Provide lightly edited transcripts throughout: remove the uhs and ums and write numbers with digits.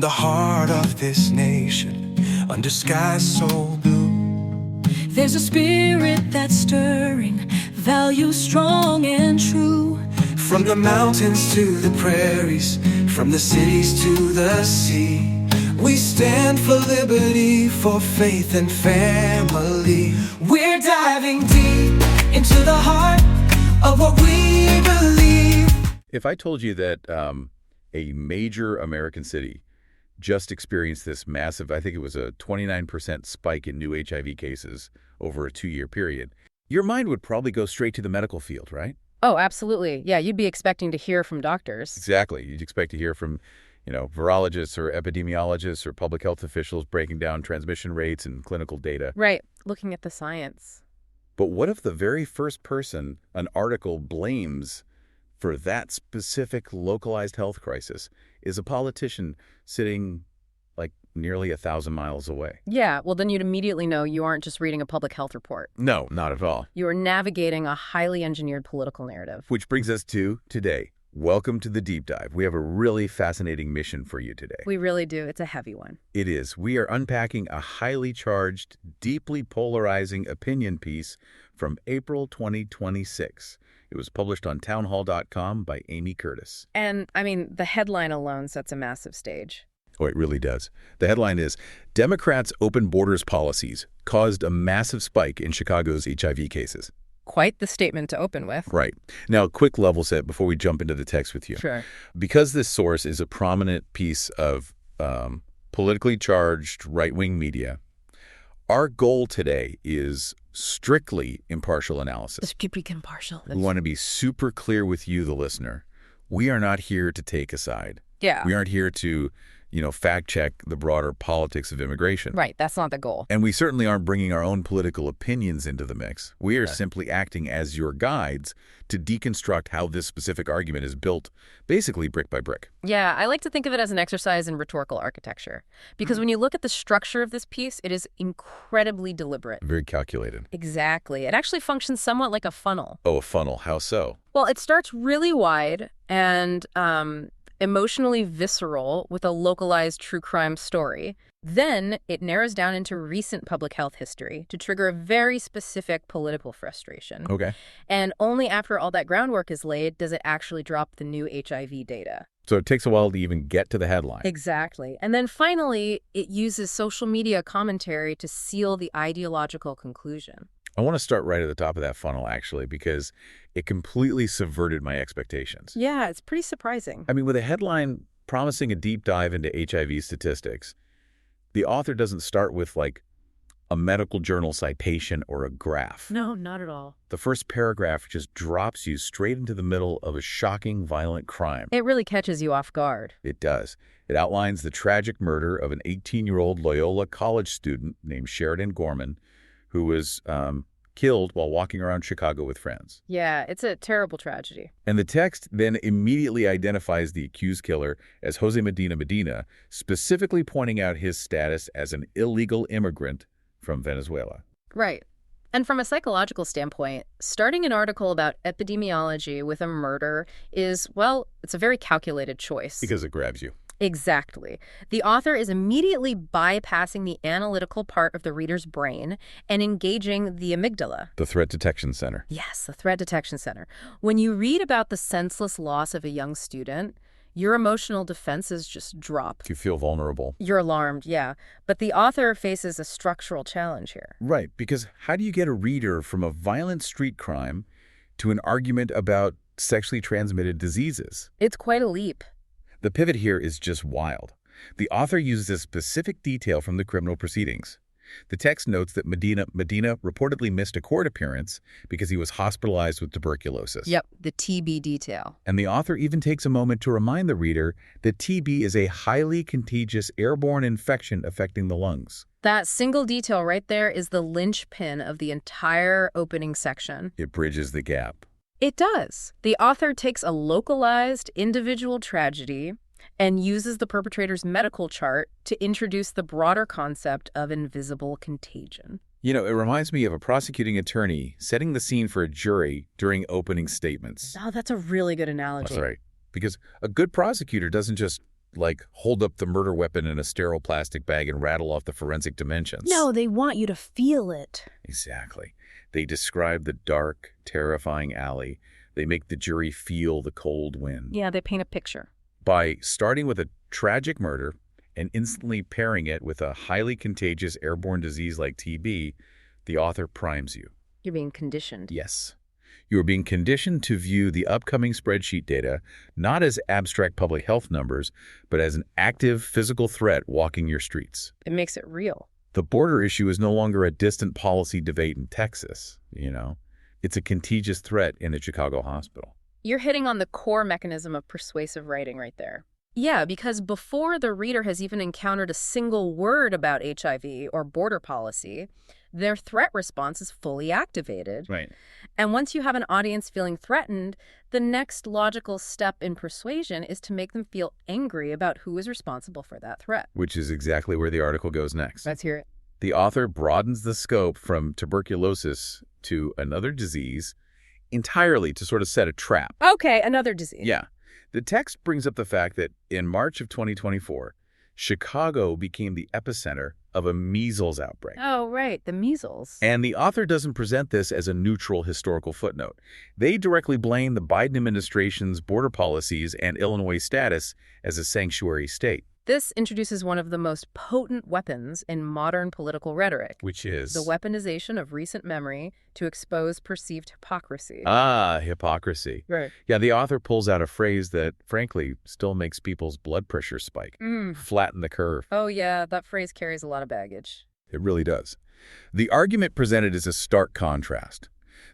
the heart of this nation, under skies so blue, there's a spirit that's stirring, values strong and true. from the mountains to the prairies, from the cities to the sea, we stand for liberty, for faith and family. We're diving deep into the heart of what we believe. If I told you that a major American city just experienced this massive, I think it was a 29% spike in new HIV cases over a 2-year period, your mind would probably go straight to the medical field, right? Oh, absolutely. Yeah, you'd be expecting to hear from doctors. Exactly. You'd expect to hear from, virologists or epidemiologists or public health officials breaking down transmission rates and clinical data. Right, looking at the science. But what if the very first person an article blames for that specific localized health crisis is a politician sitting like nearly 1,000 miles away? Yeah, well, then you'd immediately know you aren't just reading a public health report. No, not at all. You are navigating a highly engineered political narrative. Which brings us to today. Welcome to the Deep Dive. We have a really fascinating mission for you today. We really do. It's a heavy one. It is. We are unpacking a highly charged, deeply polarizing opinion piece from April 2026. It was published on townhall.com by Amy Curtis. And, the headline alone sets a massive stage. Oh, it really does. The headline is, Democrats' open borders policies caused a massive spike in Chicago's HIV cases. Quite the statement to open with. Right. Now, a quick level set before we jump into the text with you. Sure. Because this source is a prominent piece of politically charged right-wing media, our goal today is strictly impartial analysis. Strictly impartial. We want to be super clear with you, the listener. We are not here to take a side. Yeah. We aren't here to, fact check the broader politics of immigration. Right. That's not the goal. And we certainly aren't bringing our own political opinions into the mix. We are simply acting as your guides to deconstruct how this specific argument is built, basically brick by brick. Yeah, I like to think of it as an exercise in rhetorical architecture. Because when you look at the structure of this piece, it is incredibly deliberate. Very calculated. Exactly. It actually functions somewhat like a funnel. Oh, a funnel. How so? Well, it starts really wide and emotionally visceral with a localized true crime story. Then it narrows down into recent public health history to trigger a very specific political frustration. Okay. And only after all that groundwork is laid does it actually drop the new HIV data. So it takes a while to even get to the headline. Exactly. And then finally, it uses social media commentary to seal the ideological conclusion. I want to start right at the top of that funnel, actually, because it completely subverted my expectations. Yeah, it's pretty surprising. With a headline promising a deep dive into HIV statistics, the author doesn't start with, a medical journal citation or a graph. No, not at all. The first paragraph just drops you straight into the middle of a shocking, violent crime. It really catches you off guard. It does. It outlines the tragic murder of an 18-year-old Loyola college student named Sheridan Gorman, who was killed while walking around Chicago with friends. Yeah, it's a terrible tragedy. And the text then immediately identifies the accused killer as Jose Medina, specifically pointing out his status as an illegal immigrant from Venezuela. Right. And from a psychological standpoint, starting an article about epidemiology with a murder is, it's a very calculated choice. Because it grabs you. Exactly. The author is immediately bypassing the analytical part of the reader's brain and engaging the amygdala. The threat detection center. Yes, the threat detection center. When you read about the senseless loss of a young student, your emotional defenses just drop. You feel vulnerable. You're alarmed, yeah. But the author faces a structural challenge here. Right, because how do you get a reader from a violent street crime to an argument about sexually transmitted diseases? It's quite a leap. The pivot here is just wild. The author uses a specific detail from the criminal proceedings. The text notes that Medina reportedly missed a court appearance because he was hospitalized with tuberculosis. Yep, the TB detail. And the author even takes a moment to remind the reader that TB is a highly contagious airborne infection affecting the lungs. That single detail right there is the linchpin of the entire opening section. It bridges the gap. It does. The author takes a localized individual tragedy and uses the perpetrator's medical chart to introduce the broader concept of invisible contagion. It reminds me of a prosecuting attorney setting the scene for a jury during opening statements. Oh, that's a really good analogy. That's right. Because a good prosecutor doesn't just like hold up the murder weapon in a sterile plastic bag and rattle off the forensic dimensions. No, they want you to feel it. Exactly. They describe the dark, terrifying alley. They make the jury feel the cold wind. Yeah, they paint a picture. By starting with a tragic murder and instantly pairing it with a highly contagious airborne disease like TB, the author primes you. You're being conditioned. Yes. You are being conditioned to view the upcoming spreadsheet data not as abstract public health numbers, but as an active physical threat walking your streets. It makes it real. The border issue is no longer a distant policy debate in Texas, It's a contagious threat in a Chicago hospital. You're hitting on the core mechanism of persuasive writing right there. Yeah, because before the reader has even encountered a single word about HIV or border policy, their threat response is fully activated. Right. And once you have an audience feeling threatened, the next logical step in persuasion is to make them feel angry about who is responsible for that threat. Which is exactly where the article goes next. Let's hear it. The author broadens the scope from tuberculosis to another disease entirely to sort of set a trap. Okay, another disease. Yeah. The text brings up the fact that in March of 2024, Chicago became the epicenter of a measles outbreak. Oh, right, the measles. And the author doesn't present this as a neutral historical footnote. They directly blame the Biden administration's border policies and Illinois' status as a sanctuary state. This introduces one of the most potent weapons in modern political rhetoric. Which is? The weaponization of recent memory to expose perceived hypocrisy. Hypocrisy. Right. Yeah, the author pulls out a phrase that, frankly, still makes people's blood pressure spike. Flatten the curve. Oh, yeah, that phrase carries a lot of baggage. It really does. The argument presented is a stark contrast.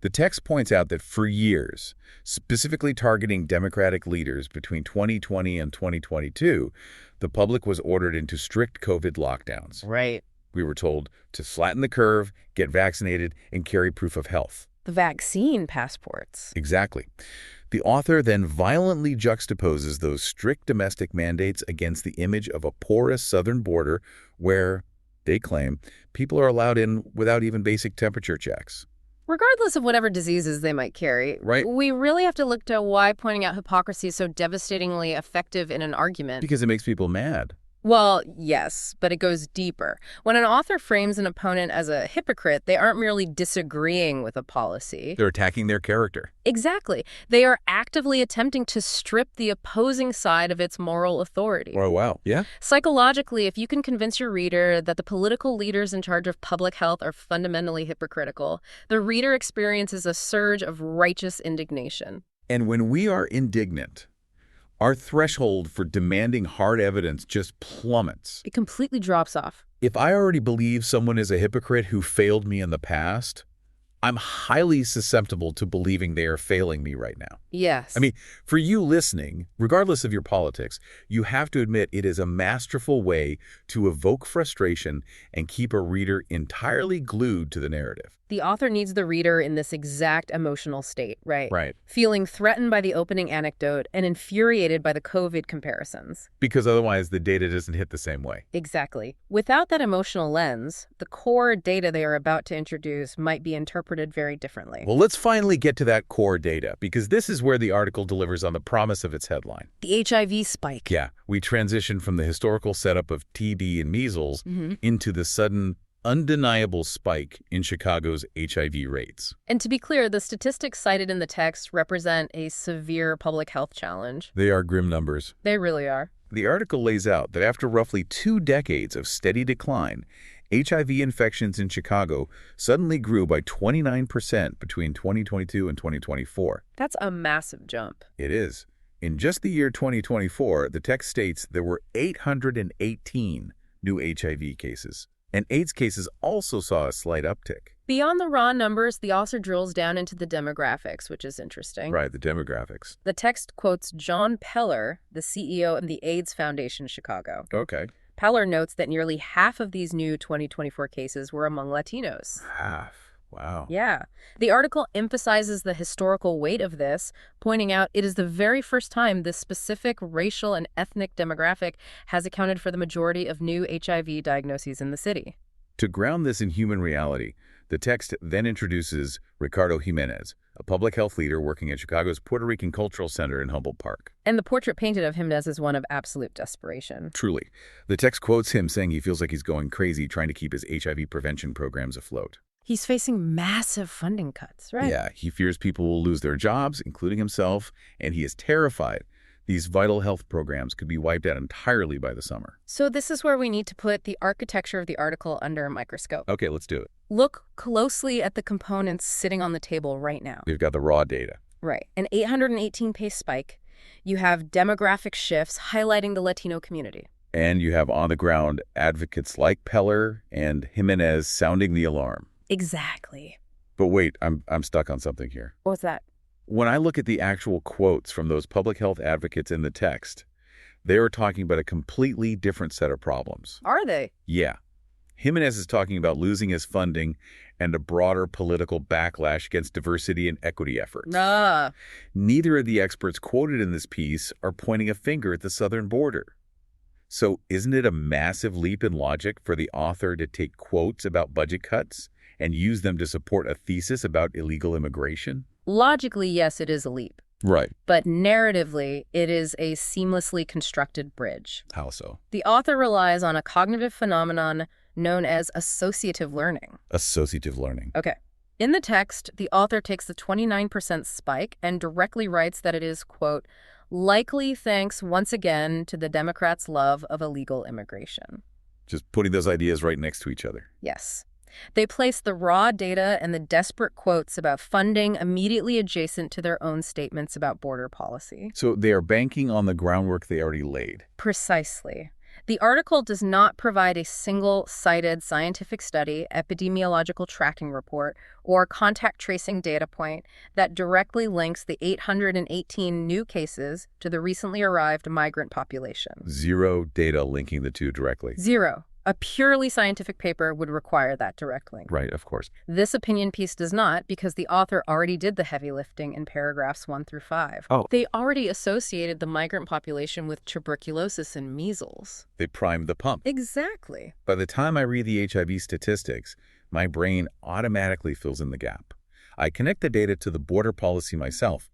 The text points out that for years, specifically targeting Democratic leaders between 2020 and 2022, the public was ordered into strict COVID lockdowns. Right. We were told to flatten the curve, get vaccinated, and carry proof of health. The vaccine passports. Exactly. The author then violently juxtaposes those strict domestic mandates against the image of a porous southern border where, they claim, people are allowed in without even basic temperature checks. Regardless of whatever diseases they might carry, Right. We really have to look to why pointing out hypocrisy is so devastatingly effective in an argument. Because it makes people mad. Well, yes, but it goes deeper. When an author frames an opponent as a hypocrite, they aren't merely disagreeing with a policy. They're attacking their character. Exactly. They are actively attempting to strip the opposing side of its moral authority. Oh, wow. Yeah? Psychologically, if you can convince your reader that the political leaders in charge of public health are fundamentally hypocritical, the reader experiences a surge of righteous indignation. And when we are indignant, our threshold for demanding hard evidence just plummets. It completely drops off. If I already believe someone is a hypocrite who failed me in the past, I'm highly susceptible to believing they are failing me right now. Yes. I mean, for you listening, regardless of your politics, you have to admit it is a masterful way to evoke frustration and keep a reader entirely glued to the narrative. The author needs the reader in this exact emotional state, right? Right. Feeling threatened by the opening anecdote and infuriated by the COVID comparisons. Because otherwise the data doesn't hit the same way. Exactly. Without that emotional lens, the core data they are about to introduce might be interpreted very differently. Well, let's finally get to that core data, because this is where the article delivers on the promise of its headline. The HIV spike. Yeah, we transition from the historical setup of TB and measles into the sudden, undeniable spike in Chicago's HIV rates. And to be clear, the statistics cited in the text represent a severe public health challenge. They are grim numbers. They really are. The article lays out that after roughly 2 decades of steady decline, HIV infections in Chicago suddenly grew by 29% between 2022 and 2024. That's a massive jump. It is. In just the year 2024, the text states there were 818 new HIV cases. And AIDS cases also saw a slight uptick. Beyond the raw numbers, the author drills down into the demographics, which is interesting. Right, the demographics. The text quotes John Peller, the CEO of the AIDS Foundation Chicago. Okay. Peller notes that nearly half of these new 2024 cases were among Latinos. Half. Wow. Yeah. The article emphasizes the historical weight of this, pointing out it is the very first time this specific racial and ethnic demographic has accounted for the majority of new HIV diagnoses in the city. To ground this in human reality, the text then introduces Ricardo Jimenez, a public health leader working at Chicago's Puerto Rican Cultural Center in Humboldt Park. And the portrait painted of him as one of absolute desperation. Truly. The text quotes him saying he feels like he's going crazy trying to keep his HIV prevention programs afloat. He's facing massive funding cuts, right? Yeah, he fears people will lose their jobs, including himself, and he is terrified these vital health programs could be wiped out entirely by the summer. So this is where we need to put the architecture of the article under a microscope. Okay, let's do it. Look closely at the components sitting on the table right now. We've got the raw data. Right. An 818-page spike. You have demographic shifts highlighting the Latino community. And you have on-the-ground advocates like Peller and Jimenez sounding the alarm. Exactly. But wait, I'm stuck on something here. What's that? When I look at the actual quotes from those public health advocates in the text, they are talking about a completely different set of problems. Are they? Yeah. Jimenez is talking about losing his funding and a broader political backlash against diversity and equity efforts. Neither of the experts quoted in this piece are pointing a finger at the southern border. So isn't it a massive leap in logic for the author to take quotes about budget cuts and use them to support a thesis about illegal immigration? Logically, yes, it is a leap. Right. But narratively, it is a seamlessly constructed bridge. How so? The author relies on a cognitive phenomenon known as associative learning. Associative learning. Okay. In the text, the author takes the 29% spike and directly writes that it is, quote, likely thanks once again to the Democrats' love of illegal immigration. Just putting those ideas right next to each other. Yes. They place the raw data and the desperate quotes about funding immediately adjacent to their own statements about border policy. So they are banking on the groundwork they already laid. Precisely. The article does not provide a single cited scientific study, epidemiological tracking report, or contact tracing data point that directly links the 818 new cases to the recently arrived migrant population. Zero data linking the two directly. Zero. A purely scientific paper would require that direct link. Right, of course. This opinion piece does not because the author already did the heavy lifting in paragraphs 1 through 5. Oh. They already associated the migrant population with tuberculosis and measles. They primed the pump. Exactly. By the time I read the HIV statistics, my brain automatically fills in the gap. I connect the data to the border policy myself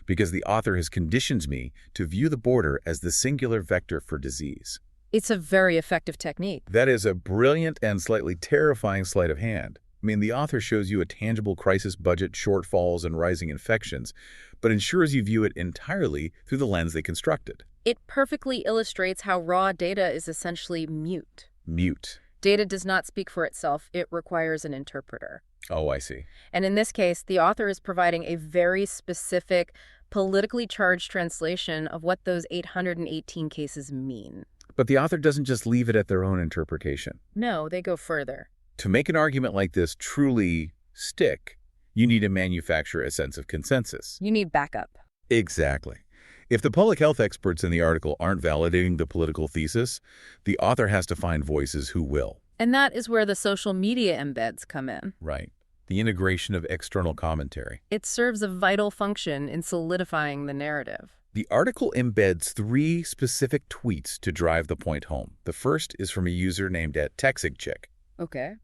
because the author has conditioned me to view the border as the singular vector for disease. It's a very effective technique. That is a brilliant and slightly terrifying sleight of hand. I mean, the author shows you a tangible crisis budget, shortfalls, and rising infections, but ensures you view it entirely through the lens they constructed. It perfectly illustrates how raw data is essentially mute. Mute. Data does not speak for itself. It requires an interpreter. Oh, I see. And in this case, the author is providing a very specific, politically charged translation of what those 818 cases mean. But the author doesn't just leave it at their own interpretation. No, they go further. To make an argument like this truly stick, you need to manufacture a sense of consensus. You need backup. Exactly. If the public health experts in the article aren't validating the political thesis, the author has to find voices who will. And that is where the social media embeds come in. Right. The integration of external commentary. It serves a vital function in solidifying the narrative. The article embeds 3 specific tweets to drive the point home. The first is from a user named @TexigChick. Okay.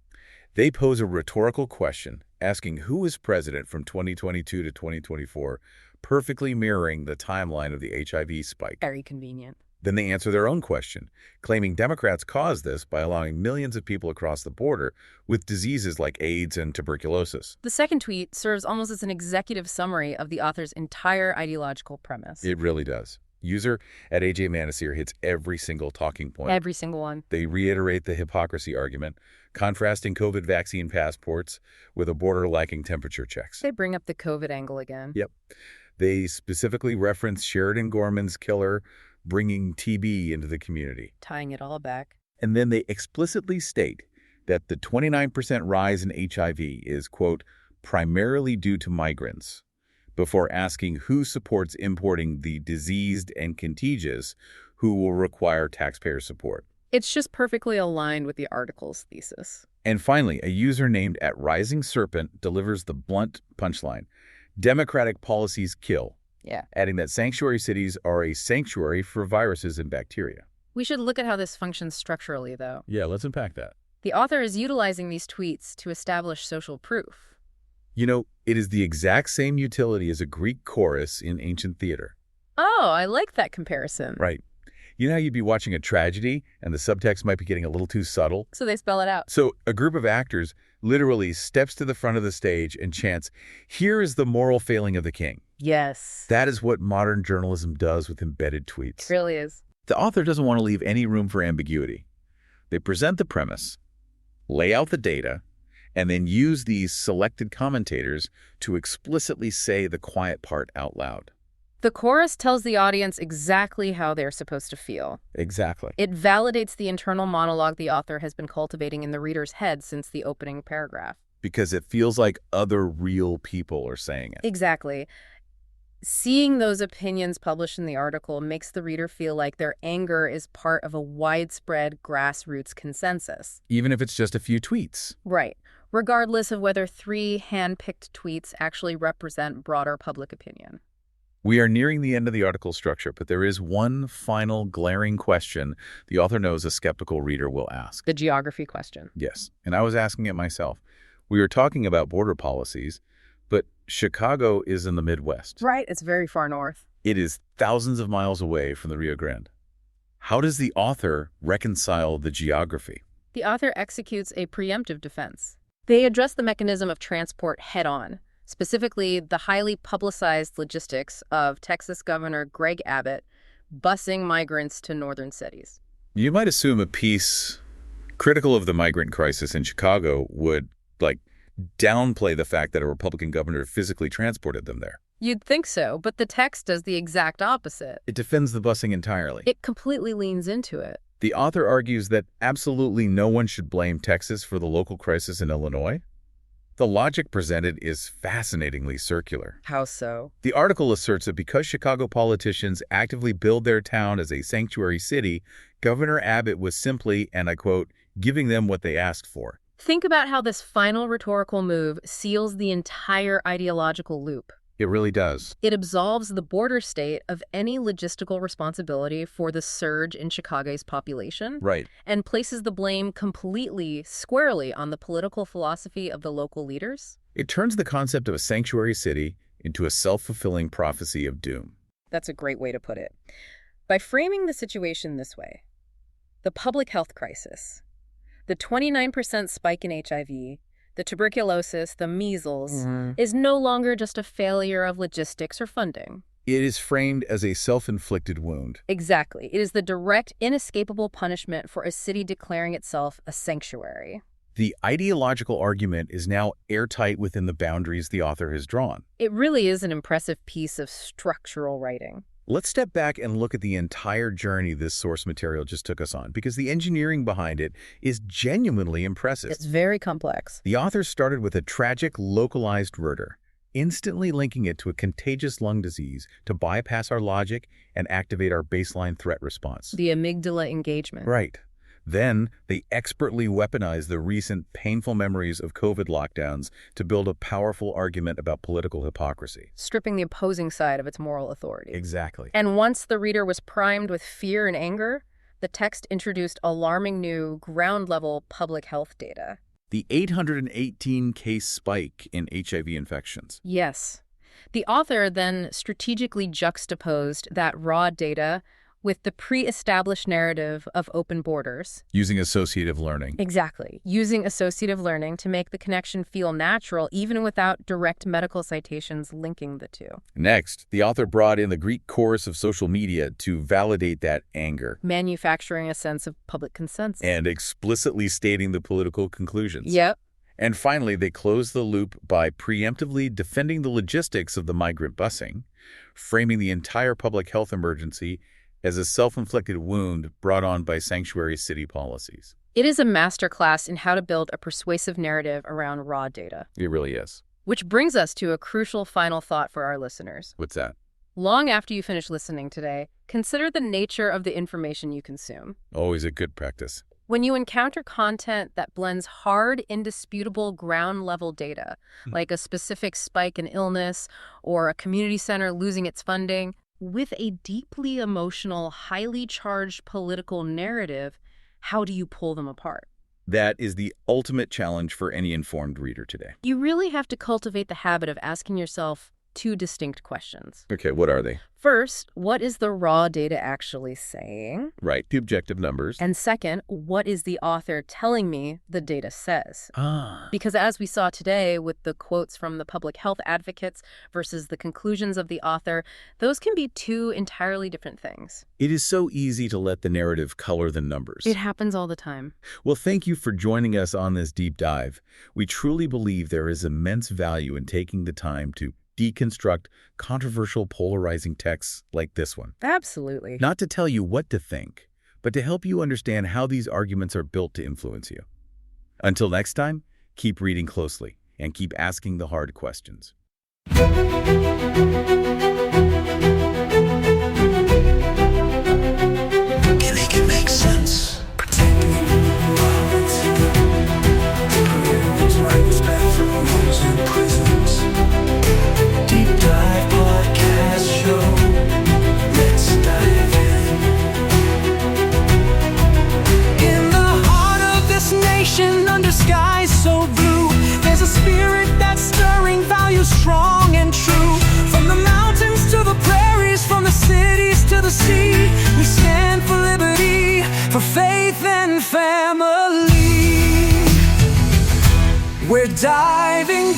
They pose a rhetorical question asking who was president from 2022 to 2024, perfectly mirroring the timeline of the HIV spike. Very convenient. Then they answer their own question, claiming Democrats caused this by allowing millions of people across the border with diseases like AIDS and tuberculosis. The second tweet serves almost as an executive summary of the author's entire ideological premise. It really does. User @AJ hits every single talking point. Every single one. They reiterate the hypocrisy argument, contrasting COVID vaccine passports with a border lacking temperature checks. They bring up the COVID angle again. Yep. They specifically reference Sheridan Gorman's killer bringing TB into the community. Tying it all back. And then they explicitly state that the 29% rise in HIV is, quote, primarily due to migrants, before asking who supports importing the diseased and contagious who will require taxpayer support. It's just perfectly aligned with the article's thesis. And finally, a user named @RisingSerpent delivers the blunt punchline. Democratic policies kill. Yeah. Adding that sanctuary cities are a sanctuary for viruses and bacteria. We should look at how this functions structurally, though. Yeah, let's unpack that. The author is utilizing these tweets to establish social proof. You know, it is the exact same utility as a Greek chorus in ancient theater. Oh, I like that comparison. Right. You know how you'd be watching a tragedy and the subtext might be getting a little too subtle? So they spell it out. So a group of actors literally steps to the front of the stage and chants, "Here is the moral failing of the king." Yes. That is what modern journalism does with embedded tweets. It really is. The author doesn't want to leave any room for ambiguity. They present the premise, lay out the data, and then use these selected commentators to explicitly say the quiet part out loud. The chorus tells the audience exactly how they're supposed to feel. Exactly. It validates the internal monologue the author has been cultivating in the reader's head since the opening paragraph. Because it feels like other real people are saying it. Exactly. Seeing those opinions published in the article makes the reader feel like their anger is part of a widespread grassroots consensus. Even if it's just a few tweets. Right. Regardless of whether 3 hand-picked tweets actually represent broader public opinion. We are nearing the end of the article structure, but there is one final glaring question the author knows a skeptical reader will ask. The geography question. Yes, and I was asking it myself. We were talking about border policies, but Chicago is in the Midwest. Right, it's very far north. It is thousands of miles away from the Rio Grande. How does the author reconcile the geography? The author executes a preemptive defense. They address the mechanism of transport head-on, specifically the highly publicized logistics of Texas Governor Greg Abbott busing migrants to northern cities. You might assume a piece critical of the migrant crisis in Chicago would, downplay the fact that a Republican governor physically transported them there. You'd think so, but the text does the exact opposite. It defends the busing entirely. It completely leans into it. The author argues that absolutely no one should blame Texas for the local crisis in Illinois. The logic presented is fascinatingly circular. How so? The article asserts that because Chicago politicians actively build their town as a sanctuary city, Governor Abbott was simply, and I quote, giving them what they asked for. Think about how this final rhetorical move seals the entire ideological loop. It really does. It absolves the border state of any logistical responsibility for the surge in Chicago's population. Right. And places the blame completely, squarely on the political philosophy of the local leaders. It turns the concept of a sanctuary city into a self-fulfilling prophecy of doom. That's a great way to put it. By framing the situation this way, the public health crisis, the 29% spike in HIV, the tuberculosis, the measles, is no longer just a failure of logistics or funding. It is framed as a self-inflicted wound. Exactly. It is the direct, inescapable punishment for a city declaring itself a sanctuary. The ideological argument is now airtight within the boundaries the author has drawn. It really is an impressive piece of structural writing. Let's step back and look at the entire journey this source material just took us on, because the engineering behind it is genuinely impressive. It's very complex. The author started with a tragic, localized murder, instantly linking it to a contagious lung disease to bypass our logic and activate our baseline threat response. The amygdala engagement. Right. Then, they expertly weaponized the recent painful memories of COVID lockdowns to build a powerful argument about political hypocrisy. Stripping the opposing side of its moral authority. Exactly. And once the reader was primed with fear and anger, the text introduced alarming new ground-level public health data. The 818-case spike in HIV infections. Yes. The author then strategically juxtaposed that raw data with the pre-established narrative of open borders. Using associative learning. Exactly. Using associative learning to make the connection feel natural, even without direct medical citations linking the two. Next, the author brought in the Greek chorus of social media to validate that anger. Manufacturing a sense of public consensus. And explicitly stating the political conclusions. Yep. And finally, they closed the loop by preemptively defending the logistics of the migrant busing, framing the entire public health emergency as a self-inflicted wound brought on by sanctuary city policies. It is a masterclass in how to build a persuasive narrative around raw data. It really is. Which brings us to a crucial final thought for our listeners. What's that? Long after you finish listening today, consider the nature of the information you consume. Always a good practice. When you encounter content that blends hard, indisputable ground-level data, like a specific spike in illness or a community center losing its funding, with a deeply emotional, highly charged political narrative, how do you pull them apart? That is the ultimate challenge for any informed reader today. You really have to cultivate the habit of asking yourself two distinct questions. Okay, what are they? First, what is the raw data actually saying? Right, the objective numbers. And second, what is the author telling me the data says? Ah. Because as we saw today with the quotes from the public health advocates versus the conclusions of the author, those can be two entirely different things. It is so easy to let the narrative color the numbers. It happens all the time. Well, thank you for joining us on this deep dive. We truly believe there is immense value in taking the time to deconstruct controversial, polarizing texts like this one. Absolutely. Not to tell you what to think, but to help you understand how these arguments are built to influence you. Until next time, keep reading closely and keep asking the hard questions. Can make it make sense. Protecting violence. Prevent rights back from homes and prisons. Deep dive podcast show. Let's dive in. In the heart of this nation, under skies so blue, there's a spirit that's stirring, values strong and true. From the mountains to the prairies, from the cities to the sea, we stand for liberty, for faith and family. We're diving